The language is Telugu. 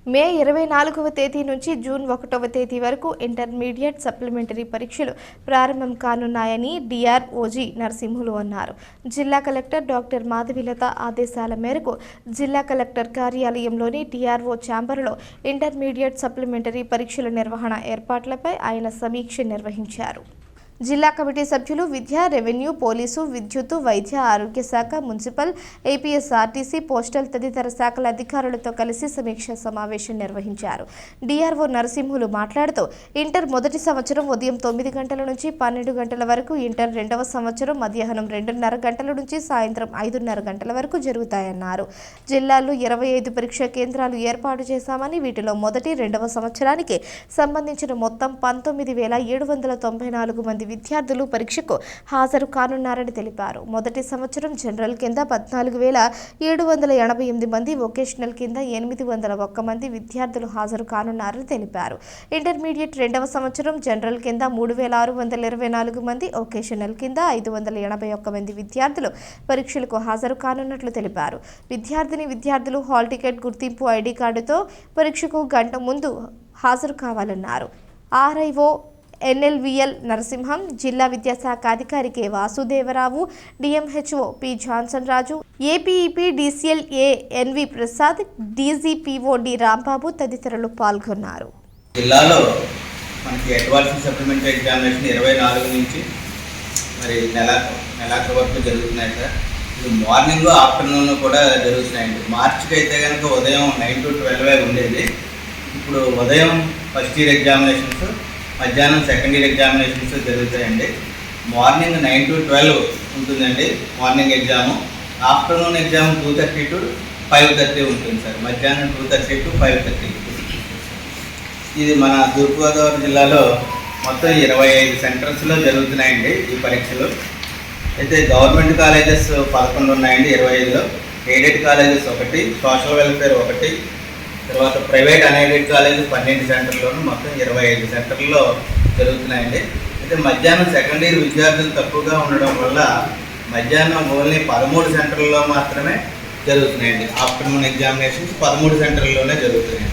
మే 24వ తేదీ నుంచి జూన్ 1వ తేదీ వరకు ఇంటర్మీడియట్ సప్లిమెంటరీ పరీక్షలు ప్రారంభం కానున్నాయని డిఆర్ఓజీ నరసింహులు అన్నారు. జిల్లా కలెక్టర్ డాక్టర్ మాధవిలత ఆదేశాల మేరకు జిల్లా కలెక్టర్ కార్యాలయంలోని డిఆర్ఓ ఛాంబర్లో ఇంటర్మీడియట్ సప్లిమెంటరీ పరీక్షల నిర్వహణ ఏర్పాట్లపై ఆయన సమీక్ష నిర్వహించారు. జిల్లా కమిటీ సభ్యులు విద్య, రెవెన్యూ, పోలీసు, విద్యుత్, వైద్య, ఆరోగ్య శాఖ, మున్సిపల్, ఏపీఎస్ఆర్టీసీ, పోస్టల్ తదితర శాఖల అధికారులతో కలిసి సమీక్ష సమావేశం నిర్వహించారు. డిఆర్ఓ నరసింహులు మాట్లాడుతూ ఇంటర్ మొదటి సంవత్సరం ఉదయం 9 గంటల నుంచి 12 గంటల వరకు, ఇంటర్ రెండవ సంవత్సరం మధ్యాహ్నం 2:30 గంటల నుంచి సాయంత్రం 5:30 గంటల వరకు జరుగుతాయన్నారు. జిల్లాలో 25 పరీక్షా కేంద్రాలు ఏర్పాటు చేశామని, వీటిలో మొదటి, రెండవ సంవత్సరానికి సంబంధించిన మొత్తం 19,794 మంది విద్యార్థులు పరీక్షకు హాజరు కానున్నారని తెలిపారు. మొదటి సంవత్సరం జనరల్ కింద 14,788 మంది, వొకేషనల్ కింద 801 మంది విద్యార్థులు హాజరు కానున్నారని తెలిపారు. ఇంటర్మీడియట్ రెండవ సంవత్సరం జనరల్ కింద 3,624 మంది, వొకేషనల్ కింద 581 మంది విద్యార్థులు పరీక్షలకు హాజరు కానున్నట్లు తెలిపారు. విద్యార్థులు హాల్ టికెట్, గుర్తింపు ఐడి కార్డుతో పరీక్షకు గంట ముందు హాజరు కావాలన్నారు. ఆర్ఐఓ ఎన్ఎల్విఎల్ నరసింహం, జిల్లా విద్యాశాఖ అధికారి K Vasudevarao, DMHO P Johnson Raju, APEP DCL A NV Prasad, DGPO D Rambabu తదితరులు పాల్గొన్నారు. జిల్లాలో మనకి అడ్వాన్స్ సప్లిమెంటరీ ఎగ్జామినేషన్ 24 నుంచి మరి నెలాఖరు వరకు జరుగుతున్నాయి సార్. ఇది మార్నింగ్, ఆఫ్టర్నూన్ కూడా జరుగుతున్నాయండి. మార్చికి అయితే కనుక ఉదయం 9 to 12 ఉండేది. ఇప్పుడు ఉదయం ఫస్ట్ ఇయర్ ఎగ్జామినేషన్స్, మధ్యాహ్నం సెకండ్ ఇయర్ ఎగ్జామినేషన్స్ జరుగుతాయండి. మార్నింగ్ 9 to 12 ఉంటుందండి morning exam. Afternoon exam 2:30 to 5:30 ఉంటుంది సార్. మధ్యాహ్నం 2:30 to 5:30. ఇది మన తూర్పుగోదావరి జిల్లాలో మొత్తం 25 సెంటర్స్లో జరుగుతున్నాయండి ఈ పరీక్షలు. అయితే గవర్నమెంట్ కాలేజెస్ 11 ఉన్నాయండి 25లో, ఎయిడెడ్ కాలేజెస్ 1, సోషల్ వెల్ఫేర్ 1, తర్వాత ప్రైవేట్ అన్ఎయిడెడ్ కాలేజ్ 12 సెంటర్లోనూ మొత్తం 25 సెంటర్లో జరుగుతున్నాయండి. అయితే మధ్యాహ్నం సెకండ్ ఇయర్ విద్యార్థులు తక్కువగా ఉండడం వల్ల మధ్యాహ్నం ఓన్లీ 13 సెంటర్లలో మాత్రమే జరుగుతున్నాయండి. ఆఫ్టర్నూన్ ఎగ్జామినేషన్స్ 13 సెంటర్లోనే జరుగుతున్నాయి.